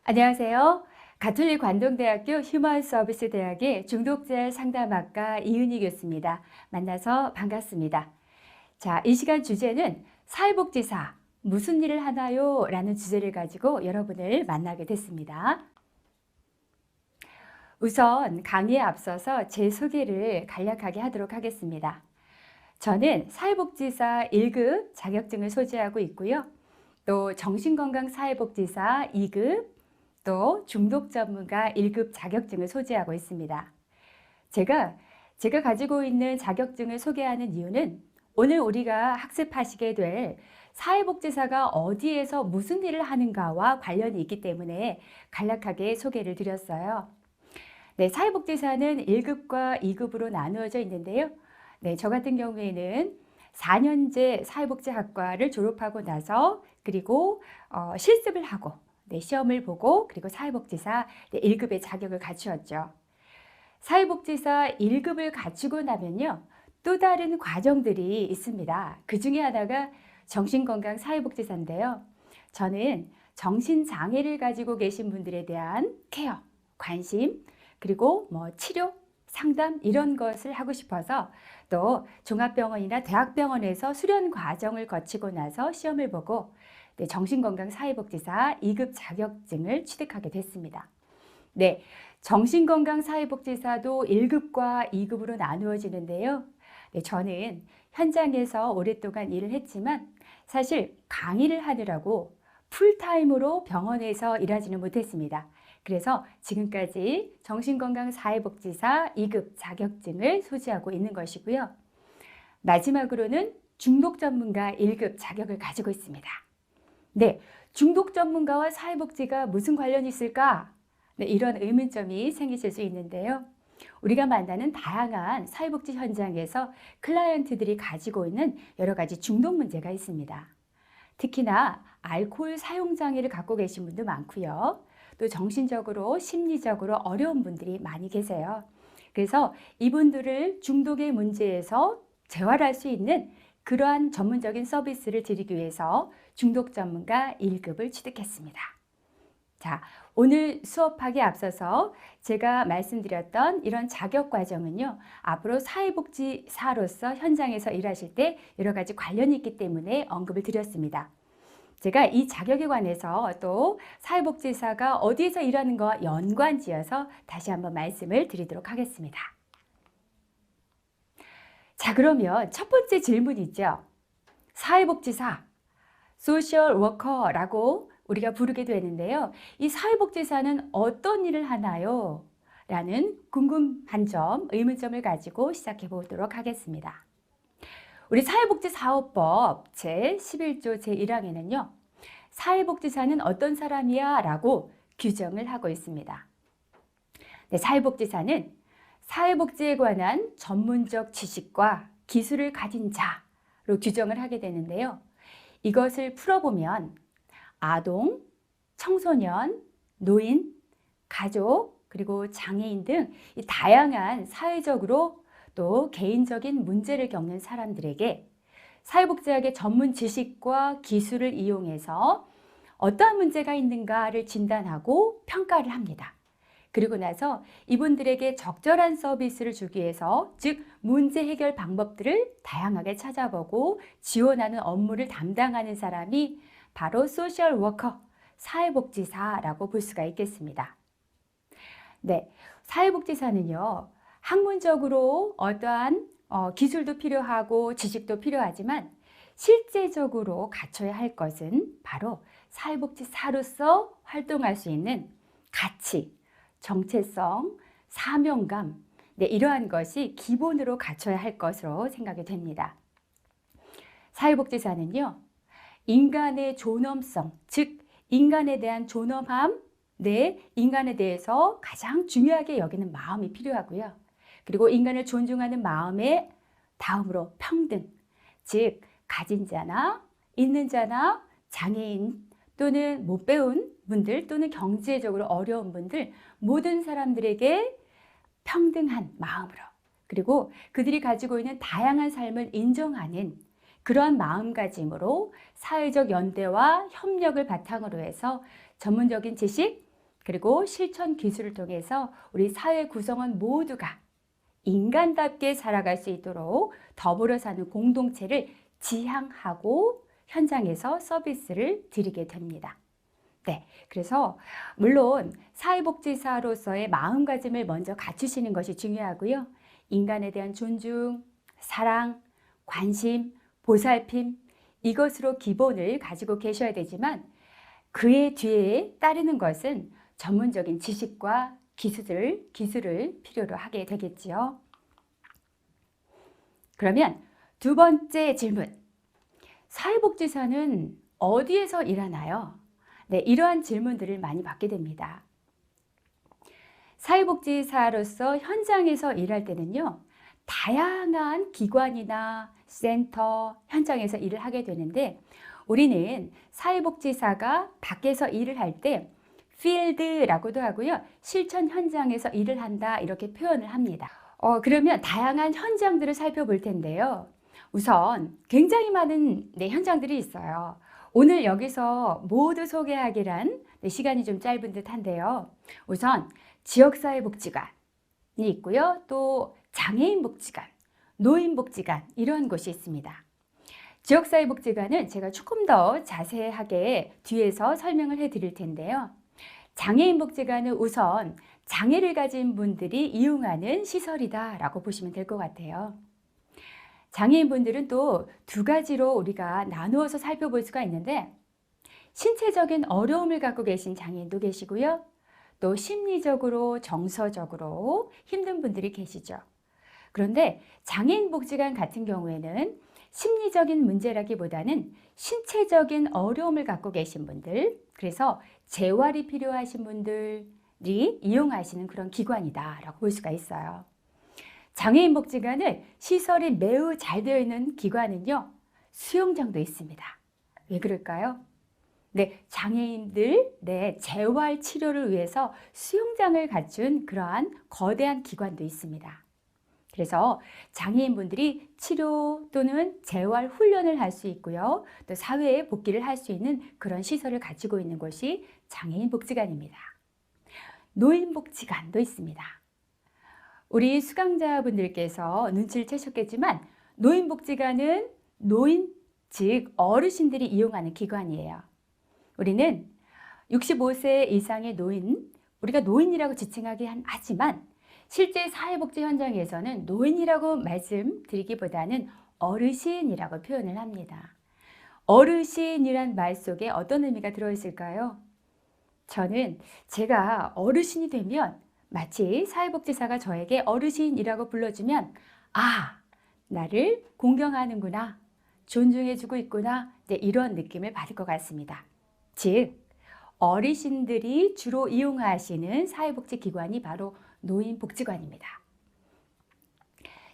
안녕하세요. 가톨릭 관동대학교 휴먼서비스대학의 중독재 상담학과 이은희 교수입니다. 만나서 반갑습니다. 자, 이 시간 주제는 사회복지사 무슨 일을 하나요? 라는 주제를 가지고 여러분을 만나게 됐습니다. 우선 강의에 앞서서 제 소개를 간략하게 하도록 하겠습니다. 저는 사회복지사 1급 자격증을 소지하고 있고요. 또 정신건강사회복지사 2급, 또 중독 전문가 1급 자격증을 소지하고 있습니다. 제가 가지고 있는 자격증을 소개하는 이유는 오늘 우리가 학습하시게 될 사회복지사가 어디에서 무슨 일을 하는가와 관련이 있기 때문에 간략하게 소개를 드렸어요. 네, 사회복지사는 1급과 2급으로 나누어져 있는데요. 네, 저 같은 경우에는 4년제 사회복지학과를 졸업하고 나서 그리고 실습을 하고 시험을 보고 그리고 사회복지사 1급의 자격을 갖추었죠. 사회복지사 1급을 갖추고 나면요. 또 다른 과정들이 있습니다. 그 중에 하나가 정신건강 사회복지사인데요. 저는 정신장애를 가지고 계신 분들에 대한 케어, 관심, 그리고 치료, 상담 이런 것을 하고 싶어서 또 종합병원이나 대학병원에서 수련 과정을 거치고 나서 시험을 보고 정신건강사회복지사 2급 자격증을 취득하게 됐습니다. 네, 정신건강사회복지사도 1급과 2급으로 나누어지는데요. 네, 저는 현장에서 오랫동안 일을 했지만 사실 강의를 하느라고 풀타임으로 병원에서 일하지는 못했습니다. 그래서 지금까지 정신건강사회복지사 2급 자격증을 소지하고 있는 것이고요. 마지막으로는 중독 전문가 1급 자격을 가지고 있습니다. 네, 중독 전문가와 사회복지가 무슨 관련이 있을까? 네, 이런 의문점이 생기실 수 있는데요. 우리가 만나는 다양한 사회복지 현장에서 클라이언트들이 가지고 있는 여러 가지 중독 문제가 있습니다. 특히나 알코올 사용 장애를 갖고 계신 분도 많고요. 또 정신적으로, 심리적으로 어려운 분들이 많이 계세요. 그래서 이분들을 중독의 문제에서 재활할 수 있는 그러한 전문적인 서비스를 드리기 위해서 중독 전문가 1급을 취득했습니다. 자, 오늘 수업하기에 앞서서 제가 말씀드렸던 이런 자격 과정은요, 앞으로 사회복지사로서 현장에서 일하실 때 여러 가지 관련이 있기 때문에 언급을 드렸습니다. 제가 이 자격에 관해서 또 사회복지사가 어디에서 일하는 거와 연관지어서 다시 한번 말씀을 드리도록 하겠습니다. 자, 그러면 첫 번째 질문이죠. 사회복지사, 소셜 워커라고 우리가 부르게 되는데요. 이 사회복지사는 어떤 일을 하나요? 라는 궁금한 점, 의문점을 가지고 시작해 보도록 하겠습니다. 우리 사회복지사업법 제11조 제1항에는요. 사회복지사는 어떤 사람이야? 라고 규정을 하고 있습니다. 네, 사회복지사는 사회복지에 관한 전문적 지식과 기술을 가진 자로 규정을 하게 되는데요. 이것을 풀어보면 아동, 청소년, 노인, 가족, 그리고 장애인 등 이 다양한 사회적으로 또 개인적인 문제를 겪는 사람들에게 사회복지학의 전문 지식과 기술을 이용해서 어떠한 문제가 있는가를 진단하고 평가를 합니다. 그리고 나서 이분들에게 적절한 서비스를 주기 위해서 즉 문제 해결 방법들을 다양하게 찾아보고 지원하는 업무를 담당하는 사람이 바로 소셜 워커, 사회복지사라고 볼 수가 있겠습니다. 네, 사회복지사는요, 학문적으로 어떠한 기술도 필요하고 지식도 필요하지만 실제적으로 갖춰야 할 것은 바로 사회복지사로서 활동할 수 있는 가치, 정체성, 사명감, 네, 이러한 것이 기본으로 갖춰야 할 것으로 생각이 됩니다. 사회복지사는요, 인간의 존엄성, 즉 인간에 대한 존엄함, 네, 인간에 대해서 가장 중요하게 여기는 마음이 필요하고요. 그리고 인간을 존중하는 마음의 다음으로 평등, 즉 가진 자나 있는 자나 장애인 또는 못 배운 분들 또는 경제적으로 어려운 분들 모든 사람들에게 평등한 마음으로 그리고 그들이 가지고 있는 다양한 삶을 인정하는 그러한 마음가짐으로 사회적 연대와 협력을 바탕으로 해서 전문적인 지식, 그리고 실천 기술을 통해서 우리 사회 구성원 모두가 인간답게 살아갈 수 있도록 더불어 사는 공동체를 지향하고 현장에서 서비스를 드리게 됩니다. 네, 그래서 물론 사회복지사로서의 마음가짐을 먼저 갖추시는 것이 중요하고요. 인간에 대한 존중, 사랑, 관심, 보살핌 이것으로 기본을 가지고 계셔야 되지만 그의 뒤에 따르는 것은 전문적인 지식과 기술을 필요로 하게 되겠지요. 그러면 두 번째 질문. 사회복지사는 어디에서 일하나요? 네, 이러한 질문들을 많이 받게 됩니다. 사회복지사로서 현장에서 일할 때는요, 다양한 기관이나 센터, 현장에서 일을 하게 되는데 우리는 사회복지사가 밖에서 일을 할 때 필드라고도 하고요. 실천 현장에서 일을 한다 이렇게 표현을 합니다. 그러면 다양한 현장들을 살펴볼 텐데요. 우선 굉장히 많은 현장들이 있어요. 오늘 여기서 모두 소개하기란 시간이 좀 짧은 듯한데요. 우선 지역사회복지관이 있고요. 또 장애인복지관, 노인복지관 이런 곳이 있습니다. 지역사회복지관은 제가 조금 더 자세하게 뒤에서 설명을 해드릴 텐데요. 장애인복지관은 우선 장애를 가진 분들이 이용하는 시설이다라고 보시면 될 것 같아요. 장애인분들은 또 두 가지로 우리가 나누어서 살펴볼 수가 있는데 신체적인 어려움을 갖고 계신 장애인도 계시고요. 또 심리적으로, 정서적으로 힘든 분들이 계시죠. 그런데 장애인복지관 같은 경우에는 심리적인 문제라기보다는 신체적인 어려움을 갖고 계신 분들, 그래서 재활이 필요하신 분들이 이용하시는 그런 기관이다라고 볼 수가 있어요. 장애인복지관은 시설이 매우 잘 되어 있는 기관은요, 수영장도 있습니다. 왜 그럴까요? 네, 장애인들 재활 치료를 위해서 수영장을 갖춘 그러한 거대한 기관도 있습니다. 그래서 장애인분들이 치료 또는 재활 훈련을 할 수 있고요. 또 사회에 복귀를 할 수 있는 그런 시설을 가지고 있는 곳이 장애인복지관입니다. 노인복지관도 있습니다. 우리 수강자분들께서 눈치를 채셨겠지만 노인복지관은 노인, 즉 어르신들이 이용하는 기관이에요. 우리는 65세 이상의 노인, 우리가 노인이라고 지칭하긴 하지만 실제 사회복지 현장에서는 노인이라고 말씀드리기보다는 어르신이라고 표현을 합니다. 어르신이란 말 속에 어떤 의미가 들어있을까요? 저는 제가 어르신이 되면 마치 사회복지사가 저에게 어르신이라고 불러주면 나를 공경하는구나, 존중해주고 있구나 이런 느낌을 받을 것 같습니다. 즉 어르신들이 주로 이용하시는 사회복지기관이 바로 노인복지관입니다.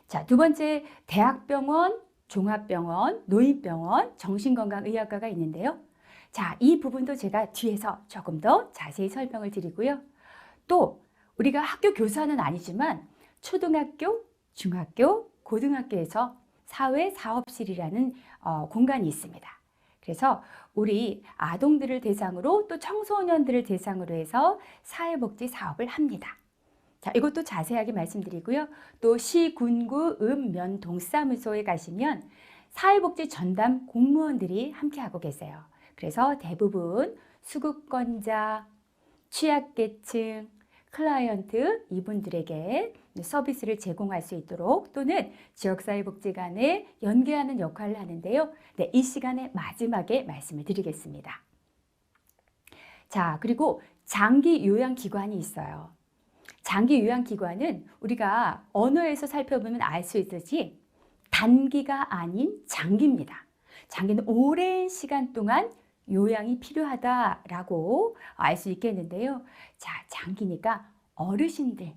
자, 두 번째 대학병원, 종합병원, 노인병원, 정신건강의학과가 있는데요. 자, 이 부분도 제가 뒤에서 조금 더 자세히 설명을 드리고요. 또 우리가 학교 교사는 아니지만 초등학교, 중학교, 고등학교에서 사회사업실이라는 공간이 있습니다. 그래서 우리 아동들을 대상으로 또 청소년들을 대상으로 해서 사회복지 사업을 합니다. 자, 이것도 자세하게 말씀드리고요. 또 시, 군구, 읍, 면, 동사무소에 가시면 사회복지 전담 공무원들이 함께하고 계세요. 그래서 대부분 수급권자, 취약계층, 클라이언트 이분들에게 서비스를 제공할 수 있도록 또는 지역사회복지관에 연계하는 역할을 하는데요. 네, 이 시간의 마지막에 말씀을 드리겠습니다. 자, 그리고 장기 요양기관이 있어요. 장기 요양기관은 우리가 언어에서 살펴보면 알 수 있듯이 단기가 아닌 장기입니다. 장기는 오랜 시간 동안 요양이 필요하다라고 알 수 있겠는데요. 자, 장기니까 어르신들,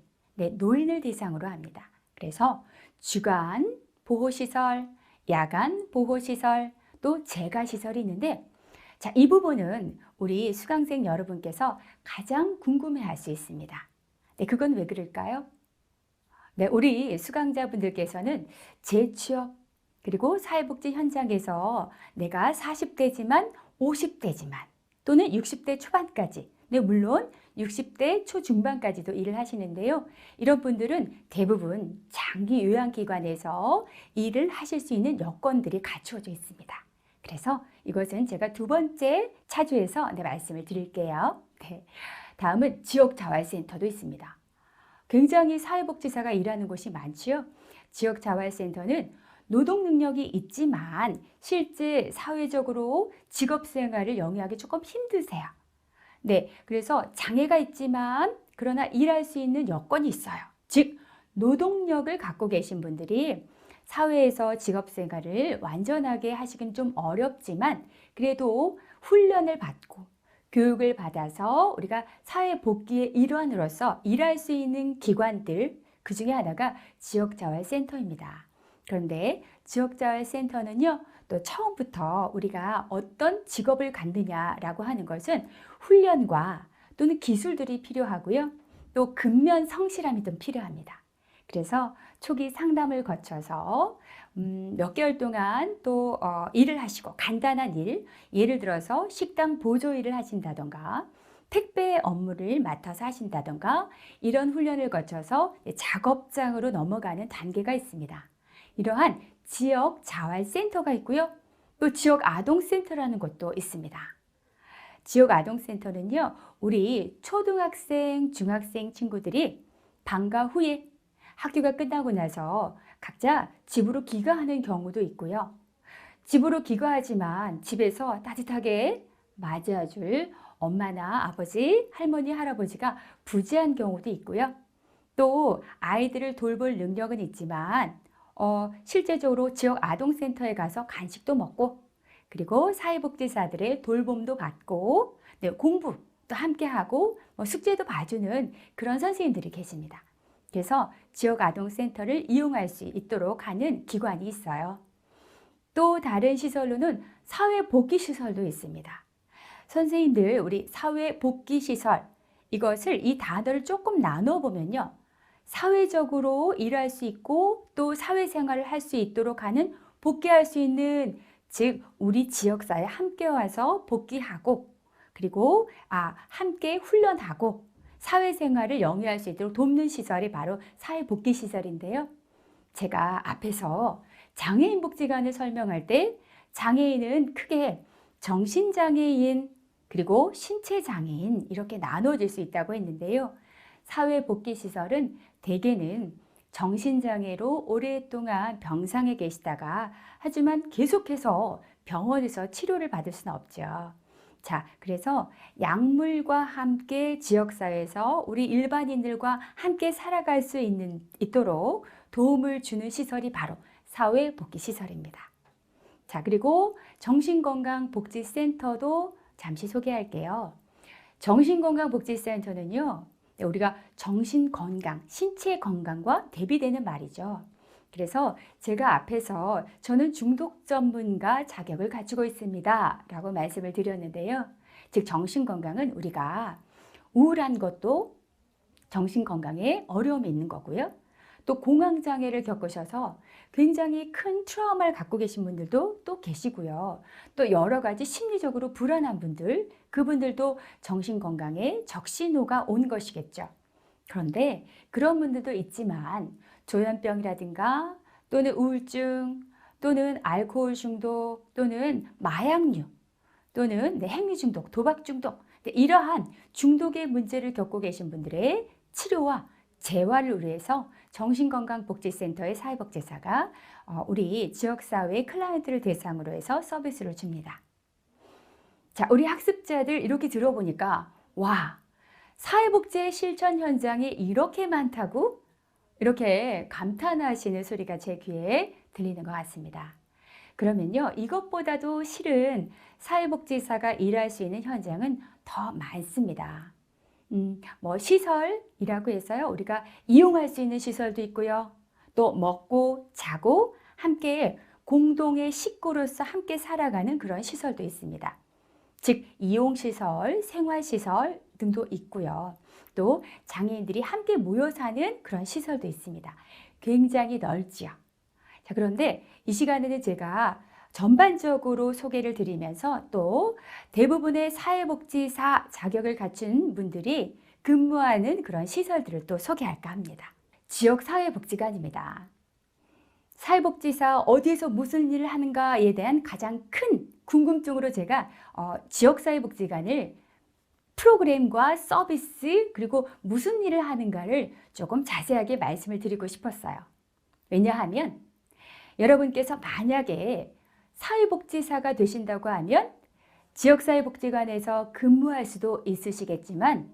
노인을 대상으로 합니다. 그래서 주간 보호시설, 야간 보호시설, 또 재가시설이 있는데 자, 이 부분은 우리 수강생 여러분께서 가장 궁금해할 수 있습니다. 네, 그건 왜 그럴까요? 네, 우리 수강자분들께서는 재취업 그리고 사회복지 현장에서 내가 40대지만 50대지만 또는 60대 초반까지 네, 물론 60대 초중반까지도 일을 하시는데요. 이런 분들은 대부분 장기 요양기관에서 일을 하실 수 있는 여건들이 갖추어져 있습니다. 그래서 이것은 제가 두 번째 차주에서 말씀을 드릴게요. 네. 다음은 지역자활센터도 있습니다. 굉장히 사회복지사가 일하는 곳이 많지요. 지역자활센터는 노동 능력이 있지만 실제 사회적으로 직업생활을 영위하기 조금 힘드세요. 네, 그래서 장애가 있지만 그러나 일할 수 있는 여건이 있어요. 즉, 노동력을 갖고 계신 분들이 사회에서 직업생활을 완전하게 하시긴 좀 어렵지만 그래도 훈련을 받고 교육을 받아서 우리가 사회 복귀의 일환으로서 일할 수 있는 기관들, 그 중에 하나가 지역자활센터입니다. 그런데 지역자활센터는요, 또 처음부터 우리가 어떤 직업을 갖느냐라고 하는 것은 훈련과 또는 기술들이 필요하고요. 또 근면 성실함이 좀 필요합니다. 그래서 초기 상담을 거쳐서 몇 개월 동안 또 일을 하시고 간단한 일, 예를 들어서 식당 보조 일을 하신다던가 택배 업무를 맡아서 하신다던가 이런 훈련을 거쳐서 작업장으로 넘어가는 단계가 있습니다. 이러한 지역 자활센터가 있고요. 또 지역 아동센터라는 곳도 있습니다. 지역 아동센터는요, 우리 초등학생, 중학생 친구들이 방과 후에 학교가 끝나고 나서 각자 집으로 귀가하는 경우도 있고요. 집으로 귀가하지만 집에서 따뜻하게 맞이해줄 엄마나 아버지, 할머니, 할아버지가 부재한 경우도 있고요. 또 아이들을 돌볼 능력은 있지만 실제적으로 지역 아동센터에 가서 간식도 먹고 그리고 사회복지사들의 돌봄도 받고 네, 공부도 함께하고 숙제도 봐주는 그런 선생님들이 계십니다. 그래서 지역 아동센터를 이용할 수 있도록 하는 기관이 있어요. 또 다른 시설로는 사회복귀시설도 있습니다. 선생님들, 우리 사회복귀시설, 이것을 이 단어를 조금 나눠 보면요. 사회적으로 일할 수 있고 또 사회생활을 할 수 있도록 하는 복귀할 수 있는, 즉 우리 지역사회에 함께 와서 복귀하고 그리고 함께 훈련하고 사회생활을 영위할 수 있도록 돕는 시설이 바로 사회복귀시설인데요. 제가 앞에서 장애인 복지관을 설명할 때 장애인은 크게 정신장애인 그리고 신체장애인 이렇게 나눠질 수 있다고 했는데요. 사회복귀시설은 대개는 정신장애로 오랫동안 병상에 계시다가 하지만 계속해서 병원에서 치료를 받을 수는 없죠. 자, 그래서 약물과 함께 지역사회에서 우리 일반인들과 함께 살아갈 수 있도록 도움을 주는 시설이 바로 사회복귀시설입니다. 자, 그리고 정신건강복지센터도 잠시 소개할게요. 정신건강복지센터는요, 우리가 정신건강, 신체 건강과 대비되는 말이죠. 그래서 제가 앞에서 저는 중독 전문가 자격을 가지고 있습니다 라고 말씀을 드렸는데요. 즉 정신건강은 우리가 우울한 것도 정신건강에 어려움이 있는 거고요. 또 공황장애를 겪으셔서 굉장히 큰 트라우마를 갖고 계신 분들도 또 계시고요. 또 여러 가지 심리적으로 불안한 분들, 그분들도 정신건강에 적신호가 온 것이겠죠. 그런데 그런 분들도 있지만 조현병이라든가 또는 우울증 또는 알코올 중독 또는 마약류 또는 행위 중독, 도박 중독 이러한 중독의 문제를 겪고 계신 분들의 치료와 재활을 위해서 정신건강복지센터의 사회복지사가 우리 지역사회 클라이언트를 대상으로 해서 서비스를 줍니다. 자, 우리 학습자들 이렇게 들어보니까 와, 사회복지의 실천 현장이 이렇게 많다고 이렇게 감탄하시는 소리가 제 귀에 들리는 것 같습니다. 그러면요, 이것보다도 실은 사회복지사가 일할 수 있는 현장은 더 많습니다. 시설이라고 해서요, 우리가 이용할 수 있는 시설도 있고요. 또 먹고 자고 함께 공동의 식구로서 함께 살아가는 그런 시설도 있습니다. 즉 이용시설, 생활시설 등도 있고요. 또 장애인들이 함께 모여 사는 그런 시설도 있습니다. 굉장히 넓지요. 자, 그런데 이 시간에는 제가 전반적으로 소개를 드리면서 또 대부분의 사회복지사 자격을 갖춘 분들이 근무하는 그런 시설들을 또 소개할까 합니다. 지역사회복지관입니다. 사회복지사 어디에서 무슨 일을 하는가에 대한 가장 큰 궁금증으로 제가 지역사회복지관을 프로그램과 서비스 그리고 무슨 일을 하는가를 조금 자세하게 말씀을 드리고 싶었어요. 왜냐하면 여러분께서 만약에 사회복지사가 되신다고 하면 지역사회복지관에서 근무할 수도 있으시겠지만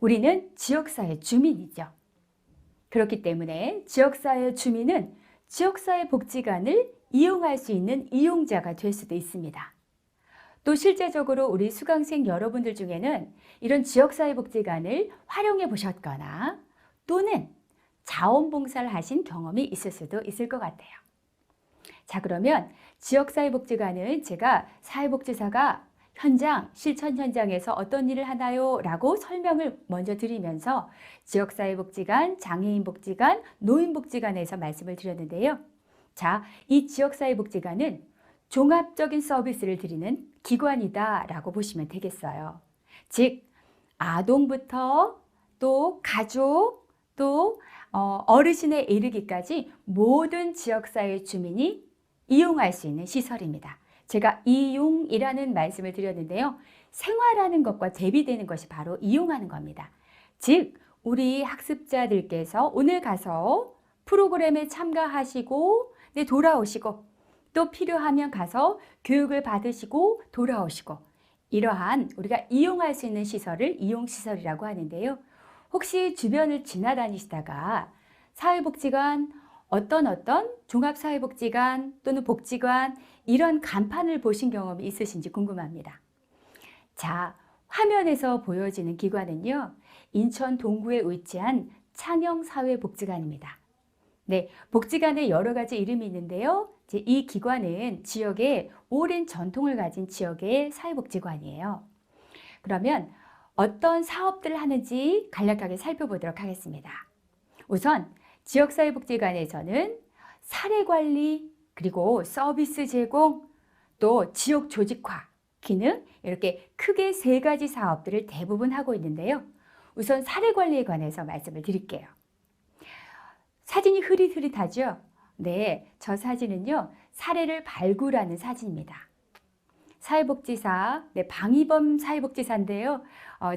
우리는 지역사회 주민이죠. 그렇기 때문에 지역사회 주민은 지역사회복지관을 이용할 수 있는 이용자가 될 수도 있습니다. 또 실제적으로 우리 수강생 여러분들 중에는 이런 지역사회복지관을 활용해 보셨거나 또는 자원봉사를 하신 경험이 있을 수도 있을 것 같아요. 자, 그러면 지역사회복지관은 제가 사회복지사가 현장, 실천 현장에서 어떤 일을 하나요? 라고 설명을 먼저 드리면서 지역사회복지관, 장애인복지관, 노인복지관에서 말씀을 드렸는데요. 자, 이 지역사회복지관은 종합적인 서비스를 드리는 기관이다 라고 보시면 되겠어요. 즉, 아동부터 또 가족, 또 어르신에 이르기까지 모든 지역사회 주민이 이용할 수 있는 시설입니다. 제가 이용이라는 말씀을 드렸는데요. 생활하는 것과 대비되는 것이 바로 이용하는 겁니다. 즉, 우리 학습자들께서 오늘 가서 프로그램에 참가하시고 돌아오시고 또 필요하면 가서 교육을 받으시고 돌아오시고 이러한 우리가 이용할 수 있는 시설을 이용시설이라고 하는데요. 혹시 주변을 지나다니시다가 사회복지관 어떤 종합사회복지관 또는 복지관 이런 간판을 보신 경험이 있으신지 궁금합니다. 자, 화면에서 보여지는 기관은요. 인천 동구에 위치한 창영사회복지관입니다. 네, 복지관에 여러 가지 이름이 있는데요. 이 기관은 지역에 오랜 전통을 가진 지역의 사회복지관이에요. 그러면 어떤 사업들을 하는지 간략하게 살펴보도록 하겠습니다. 우선 지역사회복지관에서는 사례관리, 그리고 서비스 제공, 또 지역 조직화, 기능 이렇게 크게 3가지 사업들을 대부분 하고 있는데요. 우선 사례관리에 관해서 말씀을 드릴게요. 사진이 흐릿흐릿하죠? 네, 저 사진은요. 사례를 발굴하는 사진입니다. 사회복지사, 네, 방희범 사회복지사인데요.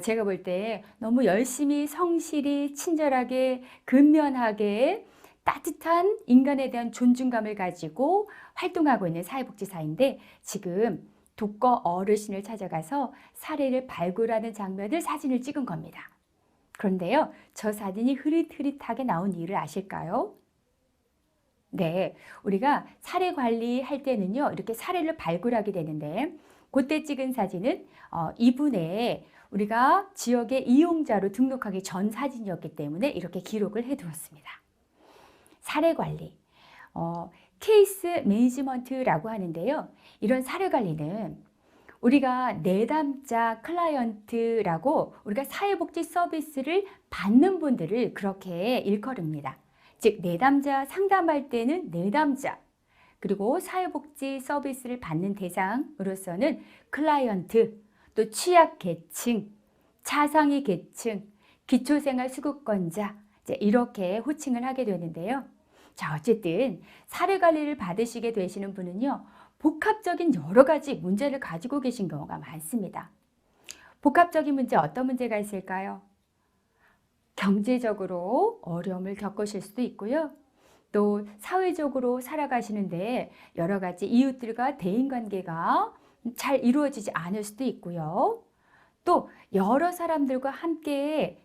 제가 볼 때 너무 열심히 성실히 친절하게 근면하게 따뜻한 인간에 대한 존중감을 가지고 활동하고 있는 사회복지사인데 지금 독거 어르신을 찾아가서 사례를 발굴하는 장면을 사진을 찍은 겁니다. 그런데요, 저 사진이 흐릿흐릿하게 나온 이유를 아실까요? 네, 우리가 사례 관리할 때는요, 이렇게 사례를 발굴하게 되는데 그때 찍은 사진은 이분의 우리가 지역의 이용자로 등록하기 전 사진이었기 때문에 이렇게 기록을 해두었습니다. 사례 관리, 케이스 매니지먼트라고 하는데요. 이런 사례 관리는 우리가 내담자 클라이언트라고 우리가 사회복지 서비스를 받는 분들을 그렇게 일컬습니다. 즉 내담자 상담할 때는 내담자, 그리고 사회복지 서비스를 받는 대상으로서는 클라이언트, 또 취약계층, 차상위 계층, 기초생활수급권자 이렇게 호칭을 하게 되는데요. 자, 어쨌든 사례관리를 받으시게 되시는 분은요. 복합적인 여러 가지 문제를 가지고 계신 경우가 많습니다. 복합적인 문제 어떤 문제가 있을까요? 경제적으로 어려움을 겪으실 수도 있고요. 또 사회적으로 살아가시는데 여러 가지 이웃들과 대인관계가 잘 이루어지지 않을 수도 있고요. 또 여러 사람들과 함께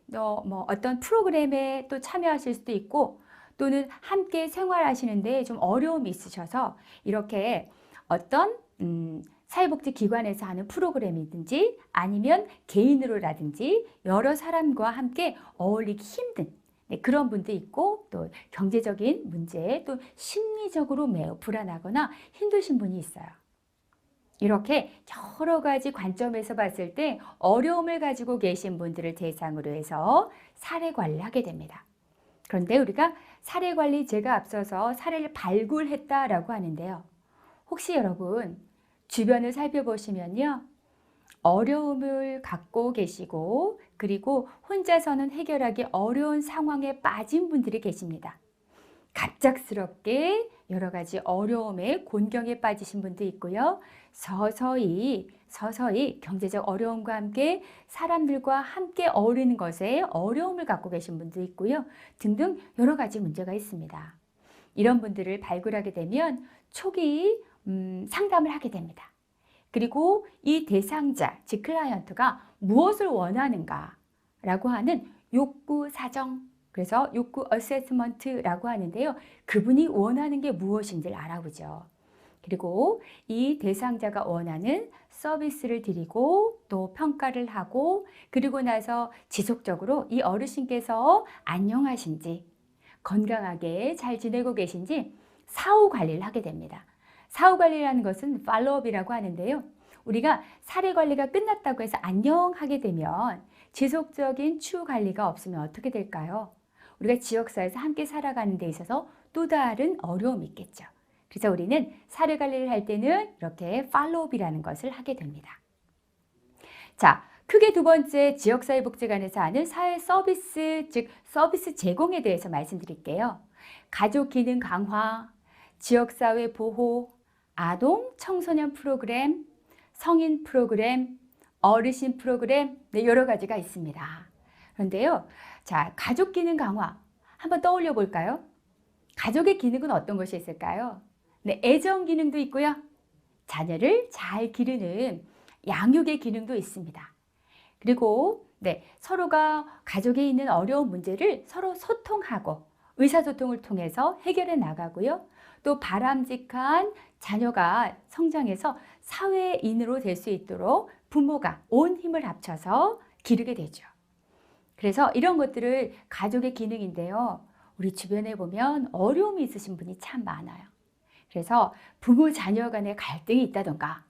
어떤 프로그램에 또 참여하실 수도 있고 또는 함께 생활하시는데 좀 어려움이 있으셔서 이렇게 어떤 사회복지기관에서 하는 프로그램이든지 아니면 개인으로라든지 여러 사람과 함께 어울리기 힘든 그런 분도 있고 또 경제적인 문제 또 심리적으로 매우 불안하거나 힘드신 분이 있어요. 이렇게 여러 가지 관점에서 봤을 때 어려움을 가지고 계신 분들을 대상으로 해서 사례 관리를 하게 됩니다. 그런데 우리가 사례 관리 제가 앞서서 사례를 발굴했다라고 하는데요. 혹시 여러분 주변을 살펴보시면요. 어려움을 갖고 계시고 그리고 혼자서는 해결하기 어려운 상황에 빠진 분들이 계십니다. 갑작스럽게 여러 가지 어려움에 곤경에 빠지신 분도 있고요. 서서히 경제적 어려움과 함께 사람들과 함께 어울리는 것에 어려움을 갖고 계신 분도 있고요. 등등 여러 가지 문제가 있습니다. 이런 분들을 발굴하게 되면 초기 상담을 하게 됩니다. 그리고 이 대상자, 즉 클라이언트가 무엇을 원하는가라고 하는 욕구 사정, 그래서 욕구 어세스먼트라고 하는데요. 그분이 원하는 게 무엇인지를 알아보죠. 그리고 이 대상자가 원하는 서비스를 드리고 또 평가를 하고 그리고 나서 지속적으로 이 어르신께서 안녕하신지 건강하게 잘 지내고 계신지 사후 관리를 하게 됩니다. 사후 관리라는 것은 팔로업이라고 하는데요. 우리가 사례 관리가 끝났다고 해서 안녕하게 되면 지속적인 추후 관리가 없으면 어떻게 될까요? 우리가 지역사회에서 함께 살아가는 데 있어서 또 다른 어려움이 있겠죠. 그래서 우리는 사례 관리를 할 때는 이렇게 팔로업이라는 것을 하게 됩니다. 자, 크게 두 번째 지역사회복지관에서 하는 사회 서비스, 즉 서비스 제공에 대해서 말씀드릴게요. 가족 기능 강화, 지역사회 보호, 아동 청소년 프로그램, 성인 프로그램, 어르신 프로그램, 네, 여러 가지가 있습니다. 그런데요, 자, 가족 기능 강화 한번 떠올려 볼까요? 가족의 기능은 어떤 것이 있을까요? 네, 애정 기능도 있고요. 자녀를 잘 기르는 양육의 기능도 있습니다. 그리고 네, 서로가 가족에 있는 어려운 문제를 서로 소통하고 의사소통을 통해서 해결해 나가고요. 또 바람직한 자녀가 성장해서 사회인으로 될 수 있도록 부모가 온 힘을 합쳐서 기르게 되죠. 그래서 이런 것들을 가족의 기능인데요. 우리 주변에 보면 어려움이 있으신 분이 참 많아요. 그래서 부부 자녀 간의 갈등이 있다던가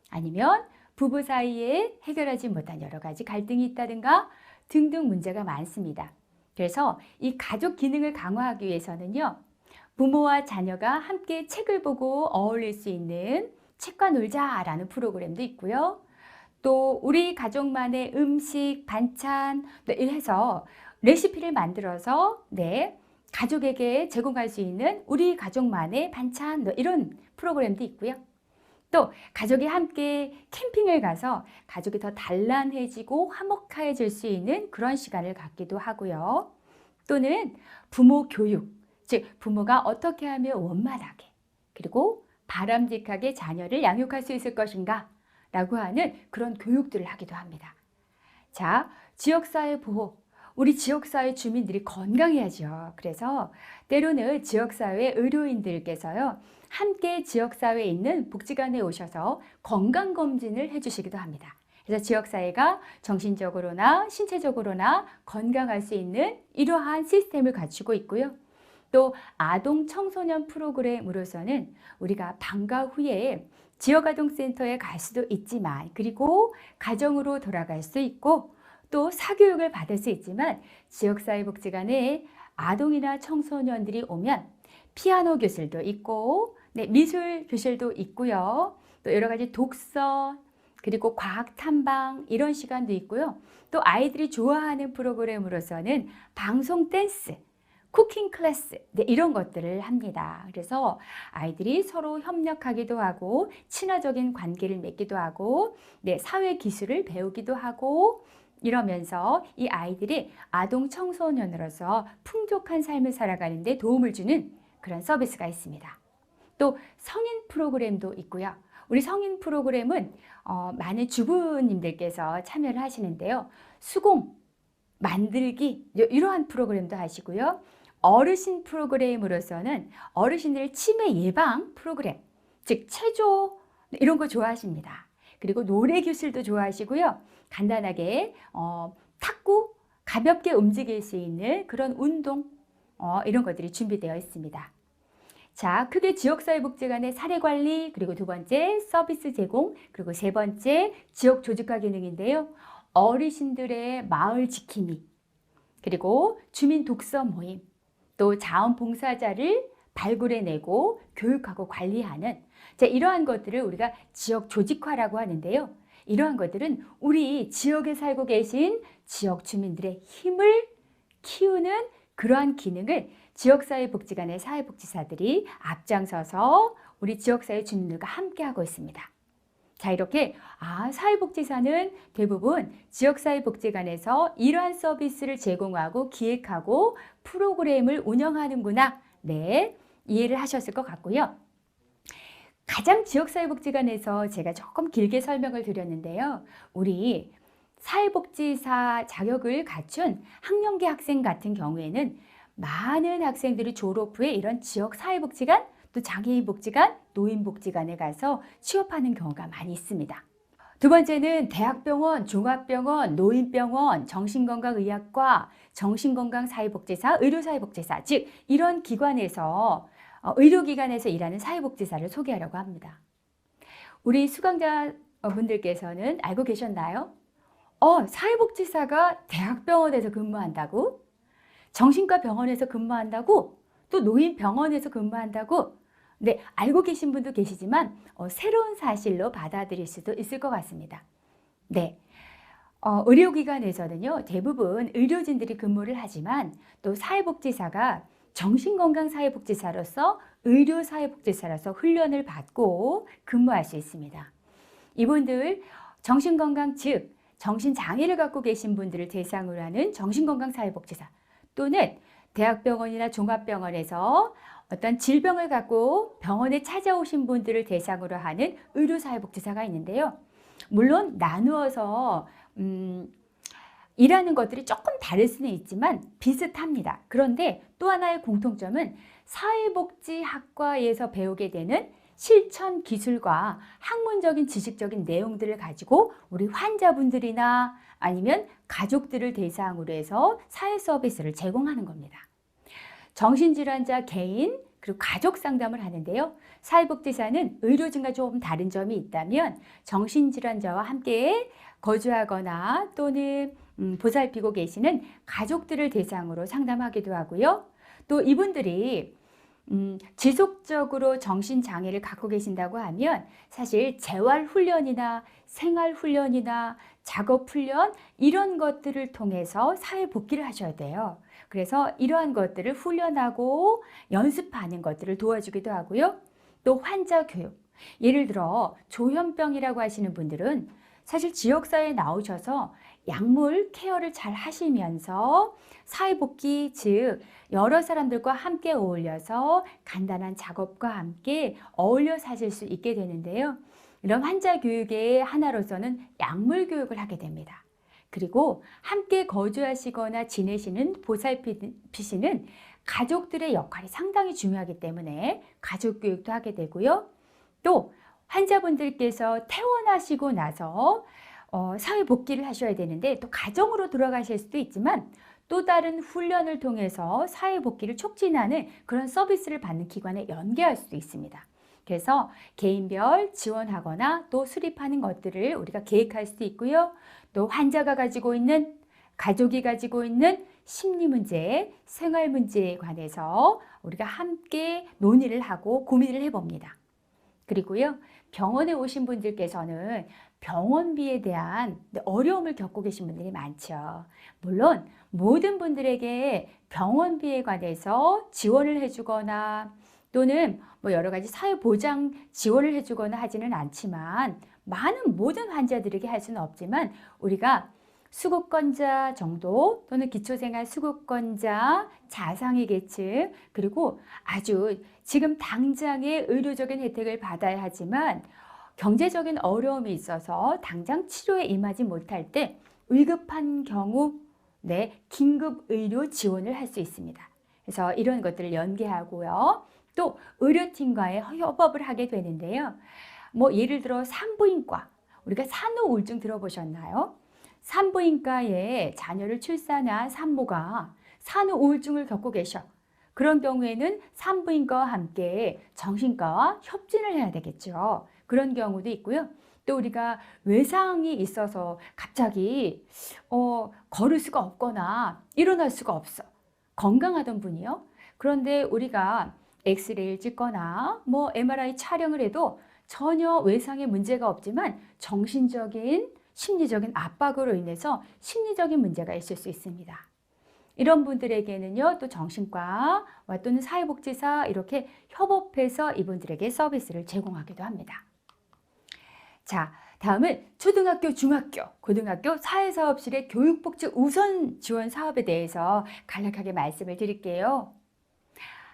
아니면 부부 사이에 해결하지 못한 여러 가지 갈등이 있다든가 등등 문제가 많습니다. 그래서 이 가족 기능을 강화하기 위해서는요. 부모와 자녀가 함께 책을 보고 어울릴 수 있는 책과 놀자라는 프로그램도 있고요. 또 우리 가족만의 음식, 반찬 이래서 레시피를 만들어서 가족에게 제공할 수 있는 우리 가족만의 반찬 이런 프로그램도 있고요. 또 가족이 함께 캠핑을 가서 가족이 더 단란해지고 화목해질 수 있는 그런 시간을 갖기도 하고요. 또는 부모 교육, 즉 부모가 어떻게 하면 원만하게 그리고 바람직하게 자녀를 양육할 수 있을 것인가 라고 하는 그런 교육들을 하기도 합니다. 자, 지역사회 보호. 우리 지역사회 주민들이 건강해야죠. 그래서 때로는 지역사회 의료인들께서요. 함께 지역사회에 있는 복지관에 오셔서 건강검진을 해주시기도 합니다. 그래서 지역사회가 정신적으로나 신체적으로나 건강할 수 있는 이러한 시스템을 갖추고 있고요. 또 아동 청소년 프로그램으로서는 우리가 방과 후에 지역아동센터에 갈 수도 있지만 그리고 가정으로 돌아갈 수 있고 또 사교육을 받을 수 있지만 지역사회복지관에 아동이나 청소년들이 오면 피아노 교실도 있고 미술 교실도 있고요. 또 여러 가지 독서 그리고 과학 탐방 이런 시간도 있고요. 또 아이들이 좋아하는 프로그램으로서는 방송 댄스 쿠킹 클래스 이런 것들을 합니다. 그래서 아이들이 서로 협력하기도 하고 친화적인 관계를 맺기도 하고 사회 기술을 배우기도 하고 이러면서 이 아이들이 아동 청소년으로서 풍족한 삶을 살아가는 데 도움을 주는 그런 서비스가 있습니다. 또 성인 프로그램도 있고요. 우리 성인 프로그램은 많은 주부님들께서 참여를 하시는데요. 수공, 만들기 이러한 프로그램도 하시고요. 어르신 프로그램으로서는 어르신들 치매 예방 프로그램, 즉 체조 이런 거 좋아하십니다. 그리고 노래 교실도 좋아하시고요. 간단하게 탁구, 가볍게 움직일 수 있는 그런 운동 이런 것들이 준비되어 있습니다. 자, 크게 지역사회복지관의 사례관리, 그리고 두 번째 서비스 제공, 그리고 세 번째 지역 조직화 기능인데요. 어르신들의 마을 지킴이, 그리고 주민 독서 모임, 또 자원봉사자를 발굴해내고 교육하고 관리하는 자, 이러한 것들을 우리가 지역 조직화라고 하는데요. 이러한 것들은 우리 지역에 살고 계신 지역 주민들의 힘을 키우는 그러한 기능을 지역사회복지관의 사회복지사들이 앞장서서 우리 지역사회 주민들과 함께 하고 있습니다. 자, 이렇게 사회복지사는 대부분 지역사회복지관에서 이러한 서비스를 제공하고 기획하고 프로그램을 운영하는구나. 네, 이해를 하셨을 것 같고요. 가장 지역사회복지관에서 제가 조금 길게 설명을 드렸는데요. 우리 사회복지사 자격을 갖춘 학령기 학생 같은 경우에는 많은 학생들이 졸업 후에 이런 지역사회복지관, 또 장애인복지관, 노인복지관에 가서 취업하는 경우가 많이 있습니다. 두 번째는 대학병원, 종합병원, 노인병원, 정신건강의학과, 정신건강사회복지사, 의료사회복지사, 즉 이런 기관에서 의료기관에서 일하는 사회복지사를 소개하려고 합니다. 우리 수강자분들께서는 알고 계셨나요? 사회복지사가 대학병원에서 근무한다고? 정신과 병원에서 근무한다고? 또 노인병원에서 근무한다고? 네, 알고 계신 분도 계시지만 새로운 사실로 받아들일 수도 있을 것 같습니다. 네, 의료기관에서는요, 대부분 의료진들이 근무를 하지만 또 사회복지사가 정신건강사회복지사로서 의료사회복지사로서 훈련을 받고 근무할 수 있습니다. 이분들 정신건강 즉 정신장애를 갖고 계신 분들을 대상으로 하는 정신건강사회복지사 또는 대학병원이나 종합병원에서 어떤 질병을 갖고 병원에 찾아오신 분들을 대상으로 하는 의료사회복지사가 있는데요. 물론 나누어서 일하는 것들이 조금 다를 수는 있지만 비슷합니다. 그런데 또 하나의 공통점은 사회복지학과에서 배우게 되는 실천 기술과 학문적인 지식적인 내용들을 가지고 우리 환자분들이나 아니면 가족들을 대상으로 해서 사회 서비스를 제공하는 겁니다. 정신질환자 개인 그리고 가족 상담을 하는데요. 사회복지사는 의료진과 조금 다른 점이 있다면 정신질환자와 함께 거주하거나 또는 보살피고 계시는 가족들을 대상으로 상담하기도 하고요. 또 이분들이 지속적으로 정신장애를 갖고 계신다고 하면 사실 재활훈련이나 생활훈련이나 작업훈련 이런 것들을 통해서 사회복귀를 하셔야 돼요. 그래서 이러한 것들을 훈련하고 연습하는 것들을 도와주기도 하고요. 또 환자 교육, 예를 들어 조현병이라고 하시는 분들은 사실 지역사회에 나오셔서 약물 케어를 잘 하시면서 사회복귀 즉 여러 사람들과 함께 어울려서 간단한 작업과 함께 어울려 사실 수 있게 되는데요. 이런 환자 교육의 하나로서는 약물 교육을 하게 됩니다. 그리고 함께 거주하시거나 지내시는 보살피시는 가족들의 역할이 상당히 중요하기 때문에 가족 교육도 하게 되고요. 또 환자분들께서 퇴원하시고 나서 사회 복귀를 하셔야 되는데 또 가정으로 돌아가실 수도 있지만 또 다른 훈련을 통해서 사회 복귀를 촉진하는 그런 서비스를 받는 기관에 연계할 수도 있습니다. 그래서 개인별 지원하거나 또 수립하는 것들을 우리가 계획할 수도 있고요. 또 환자가 가지고 있는 가족이 가지고 있는 심리 문제, 생활 문제에 관해서 우리가 함께 논의를 하고 고민을 해봅니다. 그리고요, 병원에 오신 분들께서는 병원비에 대한 어려움을 겪고 계신 분들이 많죠. 물론 모든 분들에게 병원비에 관해서 지원을 해주거나 또는 여러 가지 사회보장 지원을 해주거나 하지는 않지만 많은 모든 환자들에게 할 수는 없지만 우리가 수급권자 정도 또는 기초생활 수급권자, 자상의 계층 그리고 아주 지금 당장의 의료적인 혜택을 받아야 하지만 경제적인 어려움이 있어서 당장 치료에 임하지 못할 때 위급한 경우 긴급 의료 지원을 할 수 있습니다. 그래서 이런 것들을 연계하고요. 또 의료팀과의 협업을 하게 되는데요. 예를 들어 산부인과, 우리가 산후우울증 들어보셨나요? 산부인과에 자녀를 출산한 산모가 산후우울증을 겪고 계셔. 그런 경우에는 산부인과와 함께 정신과와 협진을 해야 되겠죠. 그런 경우도 있고요. 또 우리가 외상이 있어서 갑자기 걸을 수가 없거나 일어날 수가 없어. 건강하던 분이요. 그런데 우리가 엑스레이를 찍거나 뭐 MRI 촬영을 해도 전혀 외상의 문제가 없지만 정신적인, 심리적인 압박으로 인해서 심리적인 문제가 있을 수 있습니다. 이런 분들에게는요, 또 정신과와 또는 사회복지사 이렇게 협업해서 이분들에게 서비스를 제공하기도 합니다. 자, 다음은 초등학교, 중학교, 고등학교 사회사업실의 교육복지 우선 지원 사업에 대해서 간략하게 말씀을 드릴게요.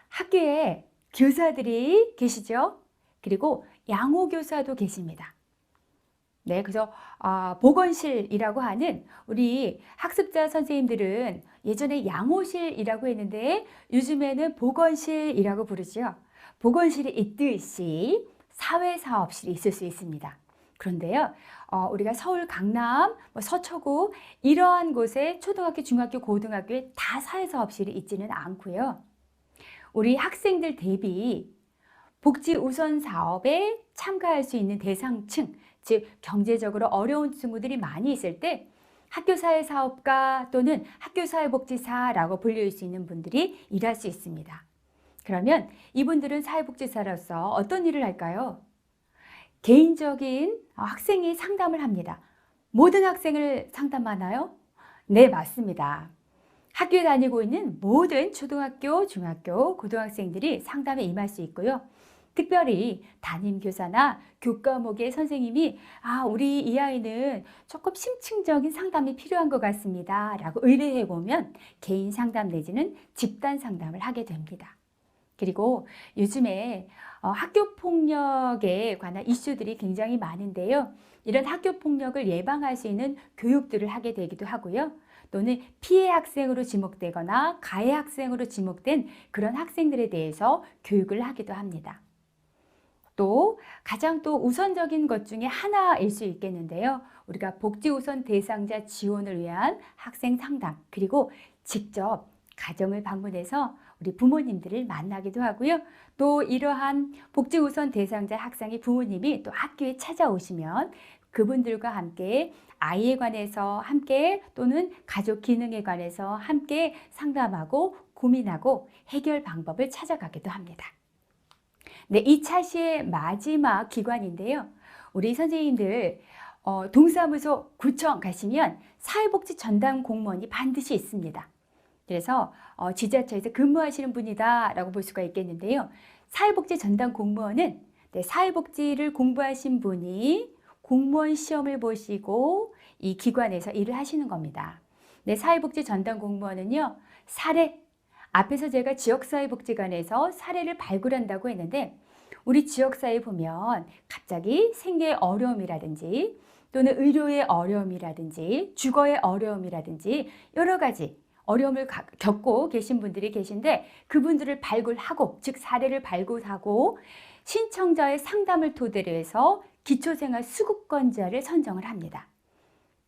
학교에 교사들이 계시죠? 그리고 양호교사도 계십니다. 네, 그래서 보건실이라고 하는 우리 학습자 선생님들은 예전에 양호실이라고 했는데 요즘에는 보건실이라고 부르죠. 보건실이 있듯이 사회사업실이 있을 수 있습니다. 그런데요, 우리가 서울, 강남, 서초구 이러한 곳에 초등학교, 중학교, 고등학교에 다 사회사업실이 있지는 않고요. 우리 학생들 대비 복지 우선 사업에 참가할 수 있는 대상층, 즉 경제적으로 어려운 친구들이 많이 있을 때 학교사회사업가 또는 학교사회복지사라고 불릴 수 있는 분들이 일할 수 있습니다. 그러면 이분들은 사회복지사로서 어떤 일을 할까요? 개인적인 학생이 상담을 합니다. 모든 학생을 상담하나요? 네, 맞습니다. 학교에 다니고 있는 모든 초등학교, 중학교, 고등학생들이 상담에 임할 수 있고요. 특별히 담임교사나 교과목의 선생님이 우리 이 아이는 조금 심층적인 상담이 필요한 것 같습니다 라고 의뢰해 보면 개인 상담 내지는 집단 상담을 하게 됩니다. 그리고 요즘에 학교폭력에 관한 이슈들이 굉장히 많은데요. 이런 학교폭력을 예방할 수 있는 교육들을 하게 되기도 하고요. 또는 피해 학생으로 지목되거나 가해 학생으로 지목된 그런 학생들에 대해서 교육을 하기도 합니다. 또 가장 또 우선적인 것 중에 하나일 수 있겠는데요. 우리가 복지 우선 대상자 지원을 위한 학생 상담, 그리고 직접 가정을 방문해서 우리 부모님들을 만나기도 하고요. 또 이러한 복지 우선 대상자 학생의 부모님이 또 학교에 찾아오시면 그분들과 함께 아이에 관해서 함께 또는 가족 기능에 관해서 함께 상담하고 고민하고 해결 방법을 찾아가기도 합니다. 네, 이 차시의 마지막 기관인데요. 우리 선생님들 동사무소, 구청 가시면 사회복지 전담 공무원이 반드시 있습니다. 그래서 지자체에서 근무하시는 분이다 라고 볼 수가 있겠는데요. 사회복지 전담 공무원은 사회복지를 공부하신 분이 공무원 시험을 보시고 이 기관에서 일을 하시는 겁니다. 네, 사회복지 전담 공무원은요, 사례, 앞에서 제가 지역사회복지관에서 사례를 발굴한다고 했는데 우리 지역사회에 보면 갑자기 생계의 어려움이라든지 또는 의료의 어려움이라든지 주거의 어려움이라든지 여러 가지 어려움을 겪고 계신 분들이 계신데 그분들을 발굴하고, 즉 사례를 발굴하고 신청자의 상담을 토대로 해서 기초생활 수급권자를 선정을 합니다.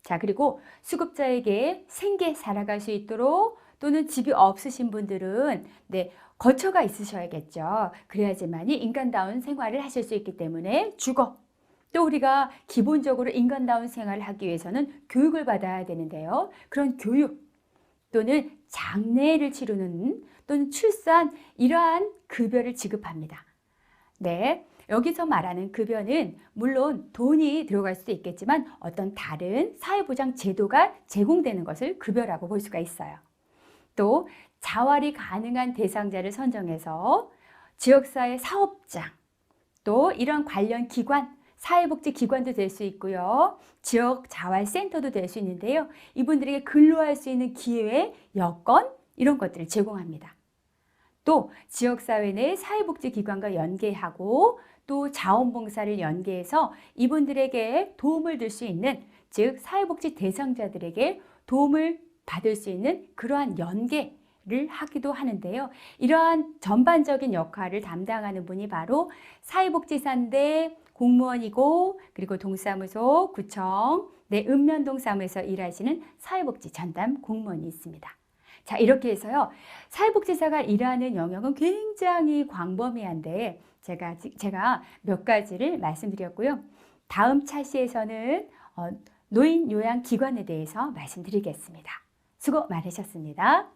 자, 그리고 수급자에게 생계 살아갈 수 있도록 또는 집이 없으신 분들은 거처가 있으셔야겠죠. 그래야지만이 인간다운 생활을 하실 수 있기 때문에 주거, 또 우리가 기본적으로 인간다운 생활을 하기 위해서는 교육을 받아야 되는데요. 그런 교육 또는 장례를 치르는 또는 출산, 이러한 급여를 지급합니다. 네, 여기서 말하는 급여는 물론 돈이 들어갈 수도 있겠지만 어떤 다른 사회보장 제도가 제공되는 것을 급여라고 볼 수가 있어요. 또 자활이 가능한 대상자를 선정해서 지역사회 사업장, 또 이런 관련 기관, 사회복지기관도 될 수 있고요. 지역 자활센터도 될 수 있는데요. 이분들에게 근로할 수 있는 기회, 여건 이런 것들을 제공합니다. 또 지역사회 내 사회복지기관과 연계하고 또 자원봉사를 연계해서 이분들에게 도움을 줄 수 있는, 즉 사회복지 대상자들에게 도움을 받을 수 있는 그러한 연계를 하기도 하는데요. 이러한 전반적인 역할을 담당하는 분이 바로 사회복지사인데 공무원이고, 그리고 동사무소, 구청, 읍면동 사무에서 일하시는 사회복지 전담 공무원이 있습니다. 자, 이렇게 해서요, 사회복지사가 일하는 영역은 굉장히 광범위한데 제가 몇 가지를 말씀드렸고요. 다음 차시에서는 노인 요양기관에 대해서 말씀드리겠습니다. 수고 많으셨습니다.